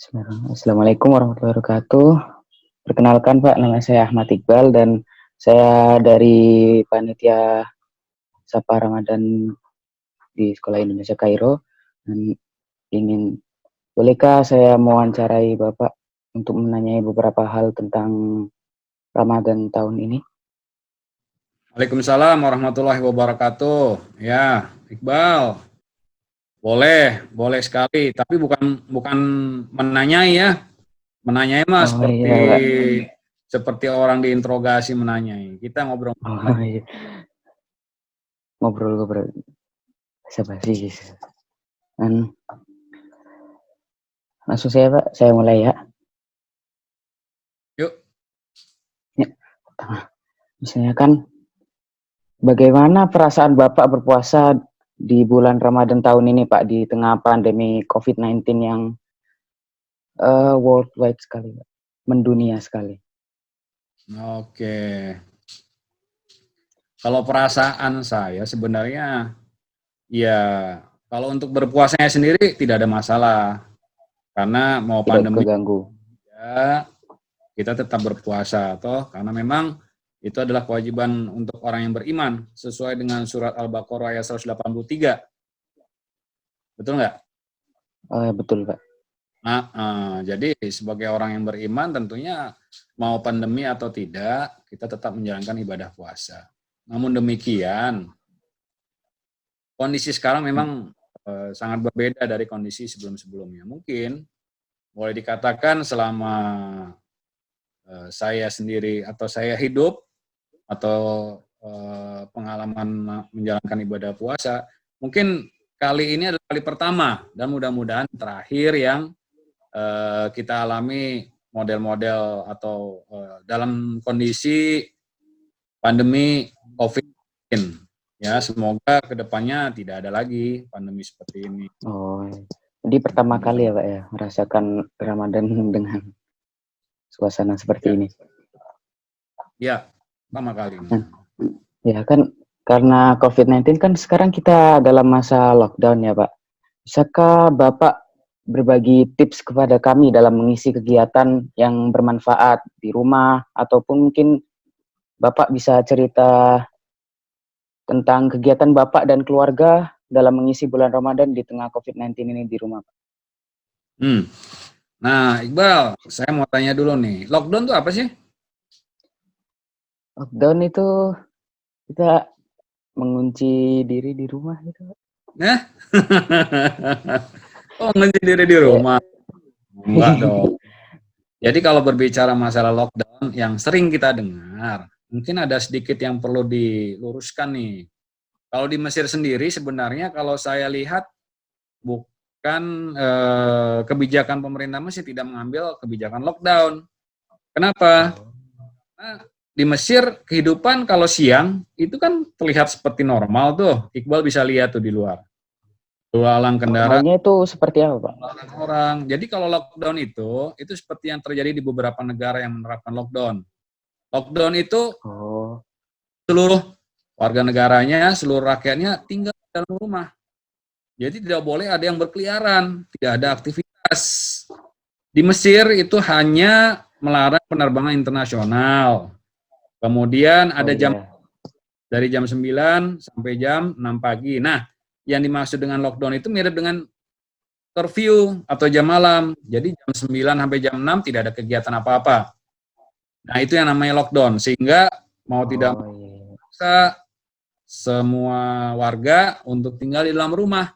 Assalamualaikum warahmatullahi wabarakatuh. Perkenalkan Pak, nama saya Ahmad Iqbal dan saya dari panitia Sapa Ramadan di Sekolah Indonesia Kairo. Dan ingin, bolehkah saya mewawancarai Bapak untuk menanyai beberapa hal tentang Ramadan tahun ini? Waalaikumsalam warahmatullahi wabarakatuh. Ya, Iqbal, boleh sekali. Tapi bukan menanyai ya. Menanyai mah Oh iya Pak. seperti orang diinterogasi menanyai. Kita ngobrol Oh aja. iya. Ngobrol-ngobrol. Basa-basi. Dan langsung saya Pak, saya mulai ya. Yuk. Ya, misalnya kan bagaimana perasaan Bapak berpuasa di bulan Ramadan tahun ini, Pak, di tengah pandemi COVID-19 yang worldwide sekali, Pak, mendunia sekali? Oke. Kalau perasaan saya sebenarnya ya kalau untuk berpuasanya sendiri tidak ada masalah. Karena mau Tidak pandemi keganggu. ya kita tetap berpuasa toh karena memang itu adalah kewajiban untuk orang yang beriman sesuai dengan surat Al-Baqarah ayat 183. Betul nggak? Betul, Pak. Jadi sebagai orang yang beriman tentunya mau pandemi atau tidak kita tetap menjalankan ibadah puasa. Namun demikian kondisi sekarang memang sangat berbeda dari kondisi sebelum-sebelumnya. Mungkin boleh dikatakan selama saya sendiri atau saya hidup atau pengalaman menjalankan ibadah puasa, mungkin kali ini adalah kali pertama dan mudah-mudahan terakhir yang kita alami model-model atau dalam kondisi pandemi COVID-19. Ya, semoga kedepannya tidak ada lagi pandemi seperti ini. Oh, jadi pertama kali ya, Pak, ya, merasakan Ramadan dengan suasana seperti Ya, ini. ya pertama kali. Nah, ya kan karena COVID-19 kan sekarang kita dalam masa lockdown ya, Pak. Bisakah Bapak berbagi tips kepada kami dalam mengisi kegiatan yang bermanfaat di rumah ataupun mungkin Bapak bisa cerita tentang kegiatan Bapak dan keluarga dalam mengisi bulan Ramadan di tengah COVID-19 ini di rumah, Pak? Hmm. Nah, Iqbal, saya mau tanya dulu nih, lockdown itu apa sih? Lockdown itu kita mengunci diri di rumah gitu, Pak. Nah, oh ngunci diri di Ya. rumah? Enggak dong. Jadi kalau berbicara masalah lockdown yang sering kita dengar, mungkin ada sedikit yang perlu diluruskan nih. Kalau di Mesir sendiri sebenarnya kalau saya lihat bukan kebijakan pemerintah Mesir tidak mengambil kebijakan lockdown. Kenapa? Oh. Nah, di Mesir kehidupan kalau siang itu kan terlihat seperti normal tuh. Iqbal bisa lihat tuh di luar. Lalu lalang kendaraan, Normalnya itu seperti apa, Pak? orang. Jadi kalau lockdown itu seperti yang terjadi di beberapa negara yang menerapkan lockdown. Lockdown itu Oh, seluruh warga negaranya, seluruh rakyatnya tinggal di dalam rumah. Jadi tidak boleh ada yang berkeliaran, tidak ada aktivitas. Di Mesir itu hanya melarang penerbangan internasional. Kemudian oh ada jam iya. dari jam 9 sampai jam 6 pagi. Nah, yang dimaksud dengan lockdown itu mirip dengan curfew atau jam malam. Jadi jam 9 sampai jam 6 tidak ada kegiatan apa-apa. Nah, itu yang namanya lockdown. Sehingga mau tidak Oh iya. bisa semua warga untuk tinggal di dalam rumah.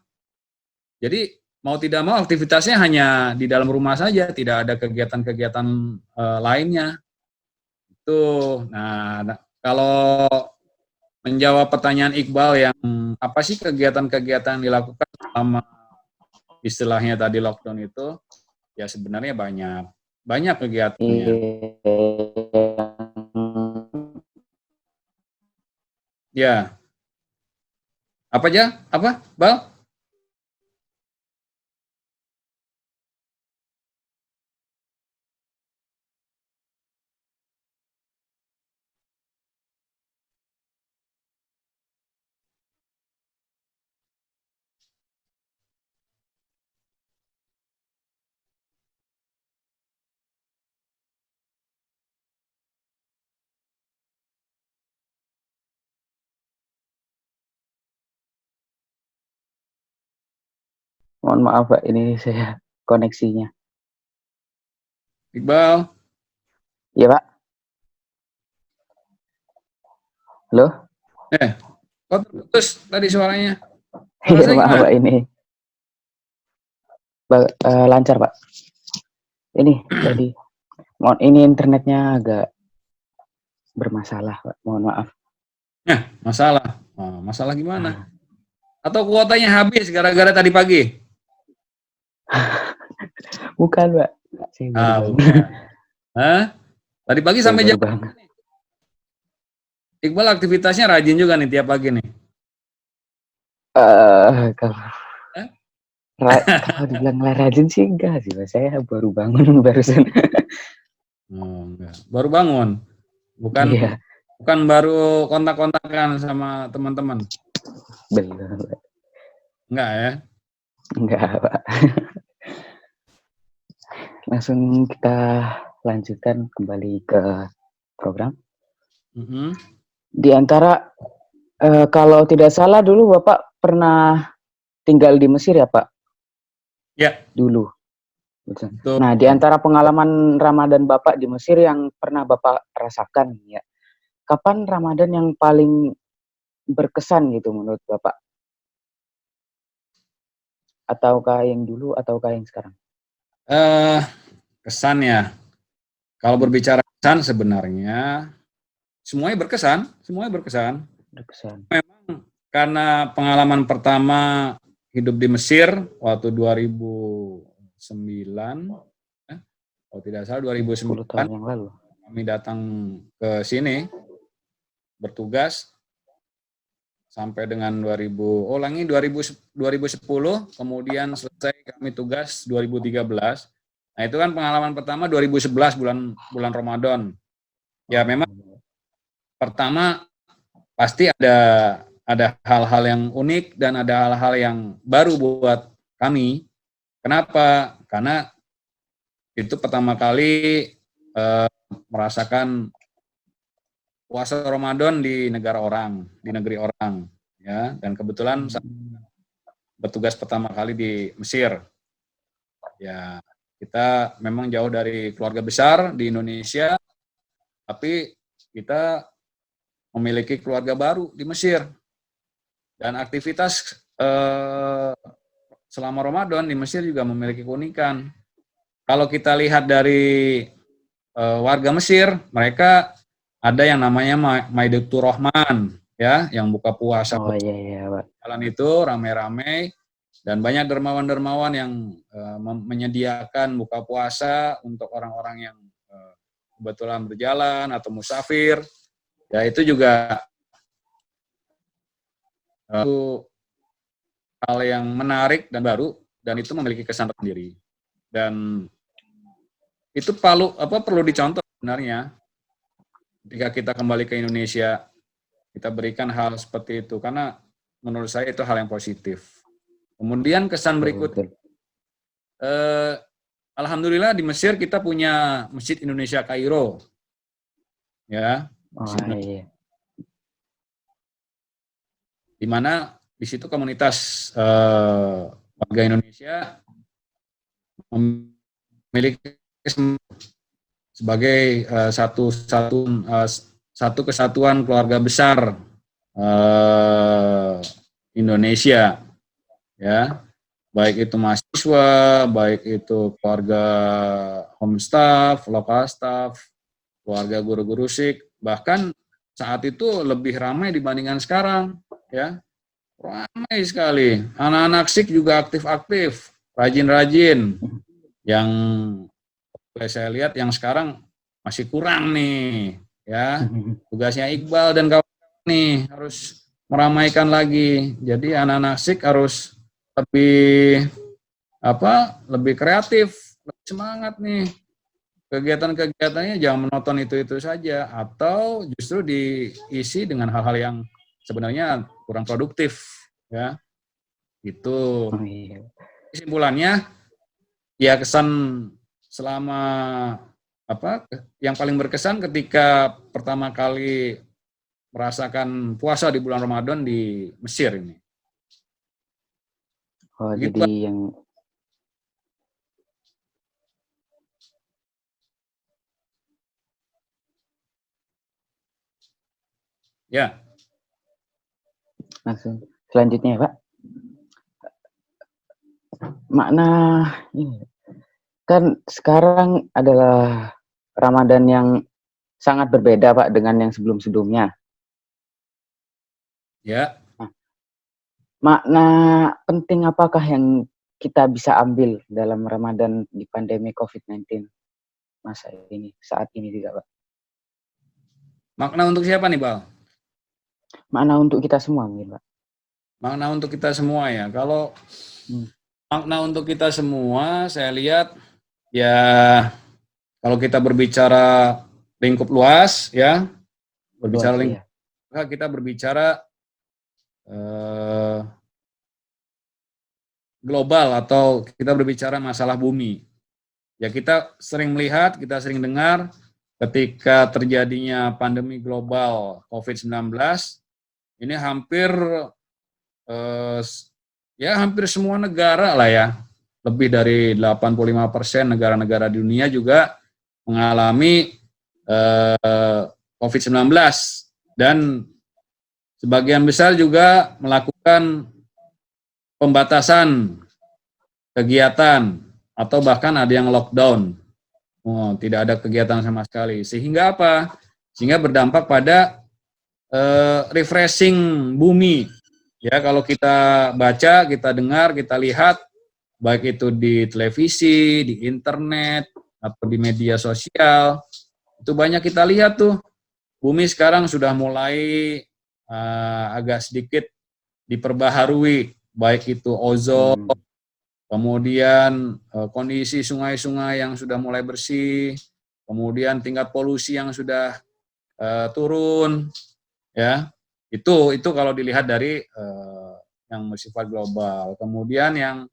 Jadi mau tidak mau aktivitasnya hanya di dalam rumah saja, tidak ada kegiatan-kegiatan lainnya. Itu. Nah, kalau menjawab pertanyaan Iqbal yang apa sih kegiatan-kegiatan yang dilakukan selama istilahnya tadi lockdown itu, ya sebenarnya banyak. Banyak kegiatannya. Iya. Ya, apa aja? Apa, Bal? Mohon maaf Pak, ini saya koneksinya. Iqbal, Iya Pak, halo? kok terputus tadi suaranya? Suara Iya saya maaf gimana? Pak, ini lancar Pak. Ini tadi, mohon ini internetnya agak bermasalah Pak, mohon maaf. Masalah. Masalah gimana? Atau kuotanya habis gara-gara tadi pagi? Bukan Pak, saya baru bangun. Bukan. Hah? Tadi pagi Saya sampai baru jam bangun. berapa nih? Iqbal aktivitasnya rajin juga nih tiap pagi nih. Kalau Hah? kalau dibilang rajin sih enggak sih Pak, saya baru bangun barusan. Enggak. Baru bangun. Bukan Iya, bukan baru kontak-kontakan sama teman-teman. belum Pak. Enggak ya? Enggak Pak. Langsung kita lanjutkan kembali ke program. Mhm. Di antara kalau tidak salah dulu Bapak pernah tinggal di Mesir ya Pak? Ya, Dulu. betul. Nah, di antara pengalaman Ramadan Bapak di Mesir yang pernah Bapak rasakan ya, kapan Ramadan yang paling berkesan gitu menurut Bapak? Ataukah yang dulu ataukah yang sekarang? Eh, kesan ya. Kalau berbicara kesan sebenarnya semuanya berkesan, semuanya berkesan. Berkesan. Memang karena pengalaman pertama hidup di Mesir waktu 2009, kalau tidak salah 10 2009 tahun yang lalu. kami datang ke sini bertugas sampai dengan 2010, kemudian selesai kami tugas 2013. Nah, itu kan pengalaman pertama 2011 bulan bulan Ramadan. Ya memang pertama pasti ada hal-hal yang unik dan ada hal-hal yang baru buat kami. Kenapa? Karena itu pertama kali merasakan puasa Ramadan di negara orang, di negeri orang, ya. Dan kebetulan saya bertugas pertama kali di Mesir. Ya, kita memang jauh dari keluarga besar di Indonesia, tapi kita memiliki keluarga baru di Mesir. Dan aktivitas selama Ramadan di Mesir juga memiliki keunikan. Kalau kita lihat dari warga Mesir, mereka ada yang namanya Maidatur Rahman, ya, yang buka puasa Oh iya iya Pak. jalan itu rame-rame, dan banyak dermawan-dermawan yang menyediakan buka puasa untuk orang-orang yang kebetulan berjalan atau musafir. Ya itu juga hal yang menarik dan baru, dan itu memiliki kesan tersendiri. Dan itu perlu dicontoh sebenarnya ketika kita kembali ke Indonesia, kita berikan hal seperti itu karena menurut saya itu hal yang positif. Kemudian kesan berikut, alhamdulillah di Mesir kita punya Masjid Indonesia Kairo, ya, Oh iya. di mana di situ komunitas warga Indonesia memiliki sebagai satu kesatuan keluarga besar Indonesia, ya, baik itu mahasiswa, baik itu keluarga home staff, lokal staff, keluarga guru-guru SIK, bahkan saat itu lebih ramai dibandingkan sekarang, ya, ramai sekali. Anak-anak SIK juga aktif-aktif, rajin-rajin, yang saya lihat yang sekarang masih kurang nih, ya. Tugasnya Iqbal dan kawan nih harus meramaikan lagi. Jadi anak-anak SIK harus lebih kreatif, lebih semangat nih. Kegiatan-kegiatannya jangan menonton itu-itu saja, atau justru diisi dengan hal-hal yang sebenarnya kurang produktif, ya. Itu Oh iya. kesimpulannya, ya kesan selama yang paling berkesan ketika pertama kali merasakan puasa di bulan Ramadan di Mesir ini. Oh, Begitu, jadi Pak. yang Ya, langsung selanjutnya ya, Pak. Makna ini kan sekarang adalah Ramadan yang sangat berbeda, Pak, dengan yang sebelum-sebelumnya. ya. Nah, makna penting apakah yang kita bisa ambil dalam Ramadan di pandemi COVID-19 masa ini, saat ini juga, Pak? Makna untuk siapa nih, Bal? Makna untuk kita semua mungkin, Pak. Makna untuk kita semua ya. Kalau Hmm. makna untuk kita semua, saya lihat ya kalau kita berbicara lingkup luas ya, berbicara Luas lingkup, ya. kita berbicara eh, global atau kita berbicara masalah bumi. Ya kita sering melihat, kita sering dengar ketika terjadinya pandemi global COVID-19, ini hampir eh, ya hampir semua negara lah ya, lebih dari 85% negara-negara di dunia juga mengalami COVID-19 dan sebagian besar juga melakukan pembatasan kegiatan atau bahkan ada yang lockdown. Oh, tidak ada kegiatan sama sekali. Sehingga apa? Sehingga berdampak pada refreshing bumi. Ya, kalau kita baca, kita dengar, kita lihat, baik itu di televisi, di internet, atau di media sosial, itu banyak kita lihat tuh, bumi sekarang sudah mulai agak sedikit diperbaharui, baik itu ozon, Hmm. kemudian kondisi sungai-sungai yang sudah mulai bersih, kemudian tingkat polusi yang sudah turun, ya itu kalau dilihat dari yang bersifat global. Kemudian yang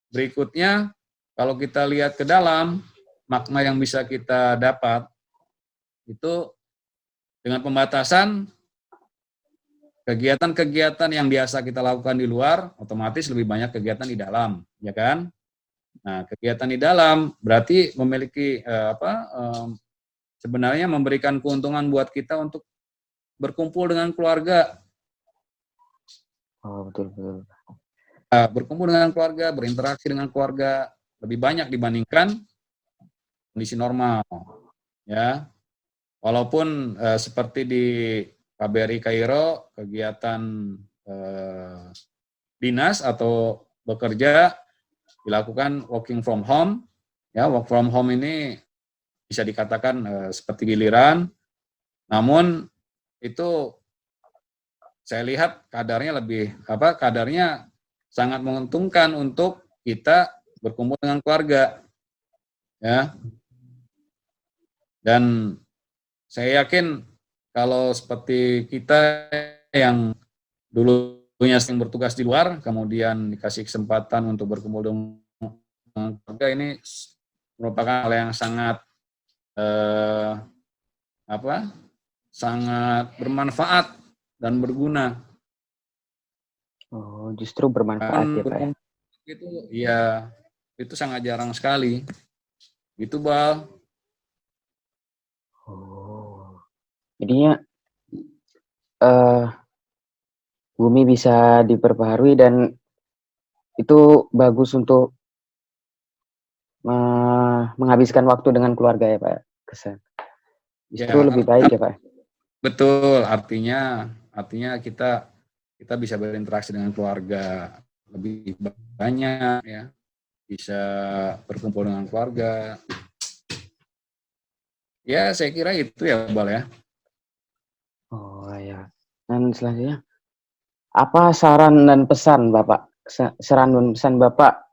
berikutnya, kalau kita lihat ke dalam, makna yang bisa kita dapat itu dengan pembatasan kegiatan-kegiatan yang biasa kita lakukan di luar, otomatis lebih banyak kegiatan di dalam, ya kan? Nah, kegiatan di dalam berarti memiliki sebenarnya memberikan keuntungan buat kita untuk berkumpul dengan keluarga, Oh, betul betul. berkumpul dengan keluarga, berinteraksi dengan keluarga lebih banyak dibandingkan kondisi normal, ya. Walaupun seperti di KBRI Kairo, kegiatan dinas atau bekerja dilakukan working from home, ya. Work from home ini bisa dikatakan seperti giliran, namun itu saya lihat kadarnya sangat menguntungkan untuk kita berkumpul dengan keluarga, ya. Dan saya yakin kalau seperti kita yang dulunya sering bertugas di luar, kemudian dikasih kesempatan untuk berkumpul dengan keluarga, ini merupakan hal yang sangat eh, sangat bermanfaat dan berguna. Oh, justru bermanfaat Dan ya, Pak ya. itu ya itu sangat jarang sekali. Itu Bal. Oh. Jadinya eh bumi bisa diperbaharui dan itu bagus untuk menghabiskan waktu dengan keluarga ya, Pak. Kesan. Justru Ya lebih baik ya, Pak. betul, artinya kita bisa berinteraksi dengan keluarga lebih banyak ya, bisa berkumpul dengan keluarga. Ya, saya kira itu ya, Bal ya. Oh ya. Dan selanjutnya, apa saran dan pesan Bapak? Saran dan pesan Bapak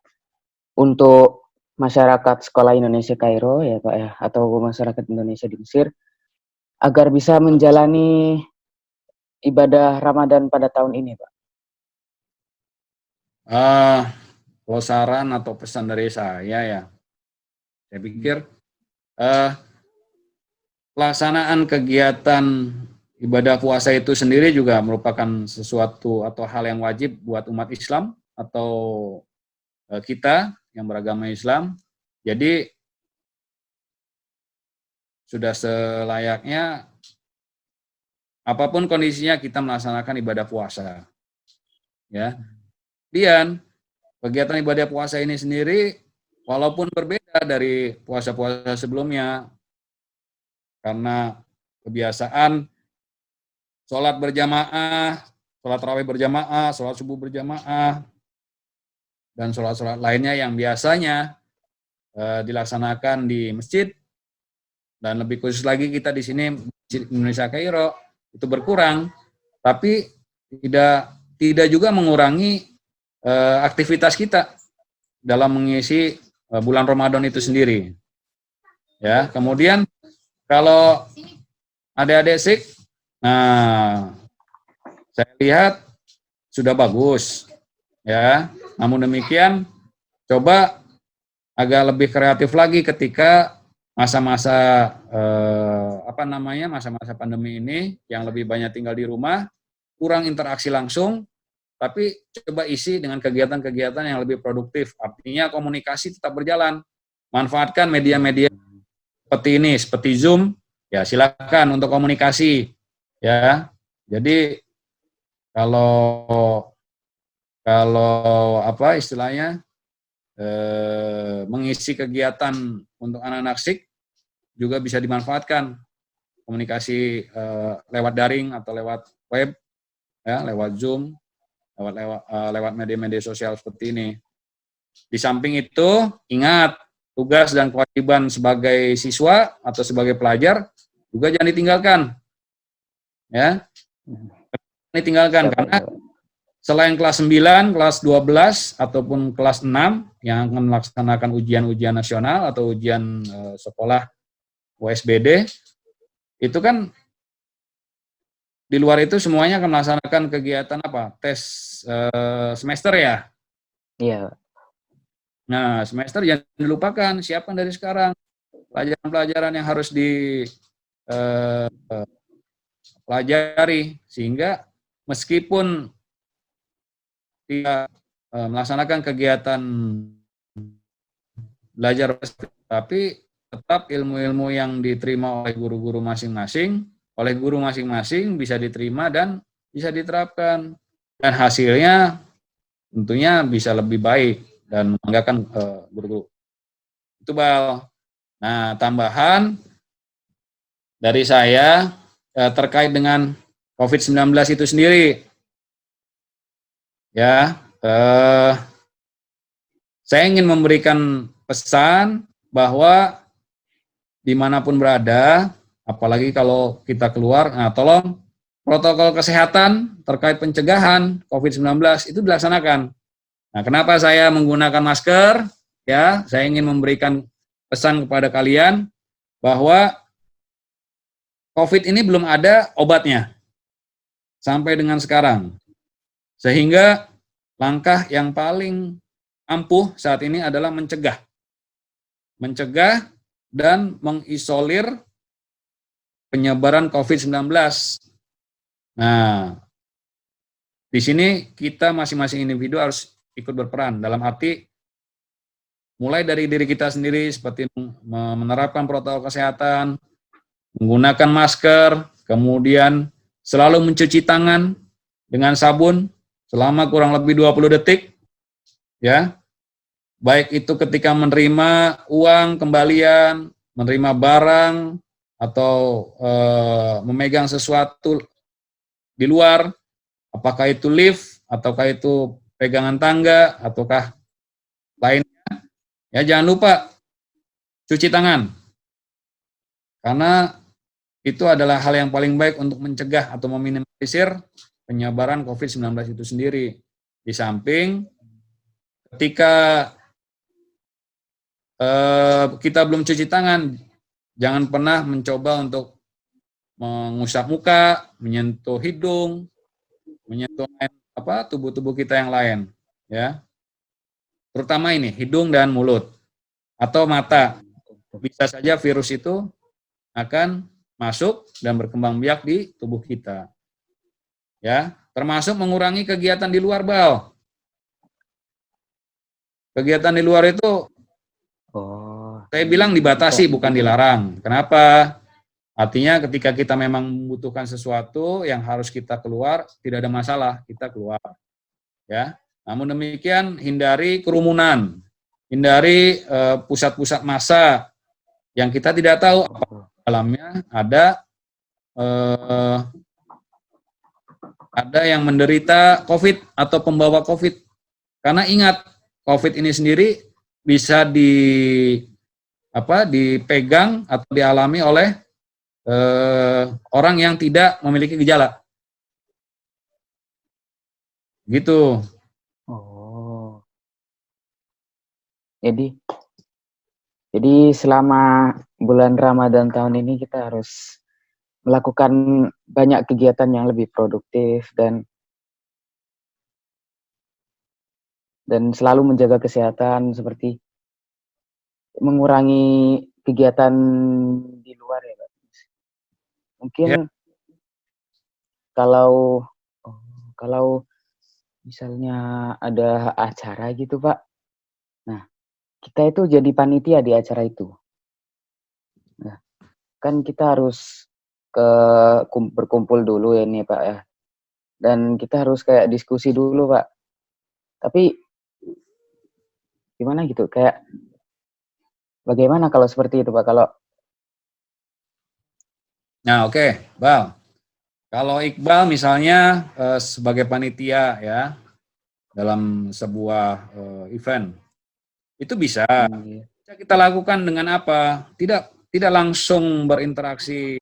untuk masyarakat sekolah Indonesia Kairo ya, Pak ya, atau masyarakat Indonesia di Mesir agar bisa menjalani ibadah Ramadan pada tahun ini, Pak. Kalau saran atau pesan dari saya pikir eh, pelaksanaan kegiatan ibadah puasa itu sendiri juga merupakan sesuatu atau hal yang wajib buat umat Islam, atau kita yang beragama Islam. Jadi sudah selayaknya apapun kondisinya kita melaksanakan ibadah puasa. Ya. Kemudian kegiatan ibadah puasa ini sendiri walaupun berbeda dari puasa-puasa sebelumnya karena kebiasaan sholat berjamaah, sholat tarawih berjamaah, sholat subuh berjamaah, dan sholat-sholat lainnya yang biasanya dilaksanakan di masjid, dan lebih khusus lagi kita di sini Masjid Indonesia Kairo itu berkurang, tapi tidak juga mengurangi aktivitas kita dalam mengisi bulan Ramadan itu sendiri. Ya, kemudian kalau adik-adik sik, nah saya lihat sudah bagus, ya. Namun demikian, coba agak lebih kreatif lagi ketika masa-masa masa-masa pandemi ini yang lebih banyak tinggal di rumah, kurang interaksi langsung, tapi coba isi dengan kegiatan-kegiatan yang lebih produktif. Artinya komunikasi tetap berjalan. Manfaatkan media-media seperti ini, seperti Zoom, ya silakan untuk komunikasi, ya. Jadi kalau apa istilahnya mengisi kegiatan untuk anak-anak SIK juga bisa dimanfaatkan komunikasi lewat daring atau lewat web, ya, lewat Zoom, lewat media-media sosial seperti ini. Di samping itu, ingat tugas dan kewajiban sebagai siswa atau sebagai pelajar juga jangan ditinggalkan, ya, ditinggalkan karena selain kelas 9, kelas 12, ataupun kelas 6 yang akan melaksanakan ujian-ujian nasional atau ujian sekolah USBD, itu kan di luar itu semuanya akan melaksanakan kegiatan apa? Tes semester ya? Iya. Nah, semester jangan dilupakan, siapkan dari sekarang pelajaran-pelajaran yang harus dipelajari, sehingga meskipun tidak melaksanakan kegiatan belajar, tapi tetap ilmu-ilmu yang diterima oleh guru-guru masing-masing, bisa diterima dan bisa diterapkan. Dan hasilnya tentunya bisa lebih baik dan membanggakan guru-guru. Itu Bal. Nah, tambahan dari saya terkait dengan COVID-19 itu sendiri. Ya, saya ingin memberikan pesan bahwa dimanapun berada, apalagi kalau kita keluar, nah tolong protokol kesehatan terkait pencegahan COVID-19 itu dilaksanakan. Nah, kenapa saya menggunakan masker? Ya, saya ingin memberikan pesan kepada kalian bahwa COVID ini belum ada obatnya sampai dengan sekarang. Sehingga langkah yang paling ampuh saat ini adalah mencegah dan mengisolir penyebaran COVID-19. Nah, di sini kita masing-masing individu harus ikut berperan, dalam arti mulai dari diri kita sendiri seperti menerapkan protokol kesehatan, menggunakan masker, kemudian selalu mencuci tangan dengan sabun selama kurang lebih 20 detik, ya. Baik itu ketika menerima uang kembalian, menerima barang, atau memegang sesuatu di luar, apakah itu lift, ataukah itu pegangan tangga, ataukah lainnya, ya jangan lupa cuci tangan. Karena itu adalah hal yang paling baik untuk mencegah atau meminimalisir penyebaran COVID-19 itu sendiri. Di samping ketika kita belum cuci tangan, jangan pernah mencoba untuk mengusap muka, menyentuh hidung, menyentuh tubuh-tubuh kita yang lain, ya. Terutama ini hidung dan mulut atau mata. Bisa saja virus itu akan masuk dan berkembang biak di tubuh kita. Ya, termasuk mengurangi kegiatan di luar, Bal. Kegiatan di luar itu Oh, saya bilang dibatasi, bukan dilarang. Kenapa? Artinya ketika kita memang membutuhkan sesuatu yang harus kita keluar, tidak ada masalah, kita keluar. Ya. Namun demikian, hindari kerumunan, hindari pusat-pusat massa yang kita tidak tahu apa dalamnya ada yang menderita COVID atau pembawa COVID. Karena ingat, COVID ini sendiri bisa dipegang atau dialami oleh orang yang tidak memiliki gejala. Gitu. oh. Jadi selama bulan Ramadan tahun ini kita harus melakukan banyak kegiatan yang lebih produktif dan selalu menjaga kesehatan, seperti mengurangi kegiatan di luar ya, Pak. Mungkin Ya. kalau misalnya ada acara gitu, Pak. Nah, kita itu jadi panitia di acara itu. Nah, kan kita harus berkumpul dulu ya nih, Pak ya. Dan kita harus kayak diskusi dulu, Pak. Tapi gimana gitu? Kayak bagaimana kalau seperti itu, Pak? Nah, oke, Bal. Kalau Iqbal misalnya sebagai panitia ya dalam sebuah event, itu bisa kita lakukan dengan apa? Tidak langsung berinteraksi,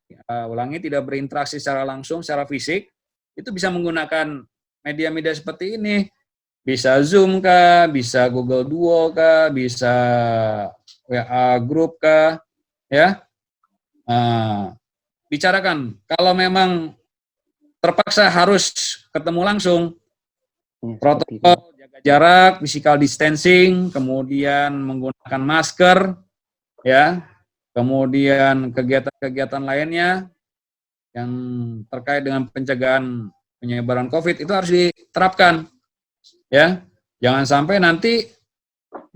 tidak berinteraksi secara langsung, secara fisik. Itu bisa menggunakan media-media seperti ini. Bisa Zoom kah, bisa Google Duo kah, bisa WA Group kah, ya. Bicarakan. Kalau memang terpaksa harus ketemu langsung, protokol jaga jarak, physical distancing, kemudian menggunakan masker, ya, kemudian kegiatan-kegiatan lainnya yang terkait dengan pencegahan penyebaran COVID itu harus diterapkan, ya. Jangan sampai nanti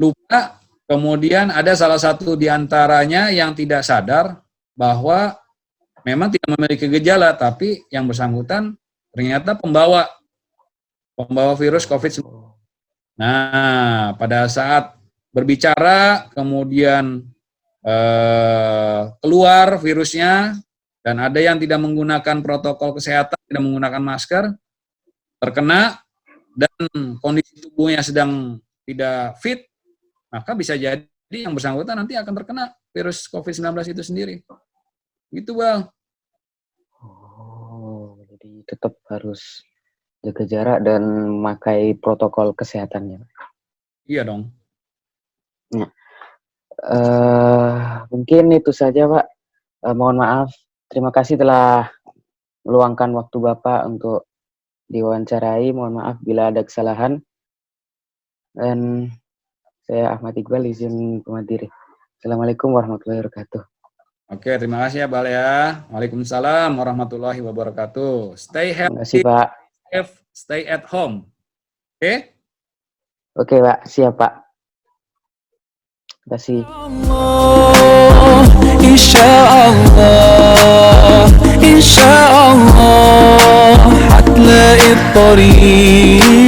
lupa, kemudian ada salah satu di antaranya yang tidak sadar bahwa memang tidak memiliki gejala, tapi yang bersangkutan ternyata pembawa virus COVID-19. Nah, pada saat berbicara, kemudian keluar virusnya, dan ada yang tidak menggunakan protokol kesehatan, tidak menggunakan masker, terkena, dan kondisi tubuhnya sedang tidak fit, maka bisa jadi yang bersangkutan nanti akan terkena virus COVID-19 itu sendiri. Gitu, Bang. Oh, jadi tetap harus jaga jarak dan memakai protokol kesehatannya. Iya dong. Nah, mungkin itu saja, Pak. Mohon maaf. Terima kasih telah meluangkan waktu Bapak untuk diwawancarai. Mohon maaf bila ada kesalahan. Dan saya Ahmad Iqbal, izin pamit diri. Assalamualaikum warahmatullahi wabarakatuh. Oke, terima kasih ya, Bal ya. Waalaikumsalam warahmatullahi wabarakatuh. Stay Terima kasih, healthy, Pak. safe, stay at home. Oke? Oke, Pak. Siap, Pak. Terima kasih. إن شاء الله حتلاقي الطريق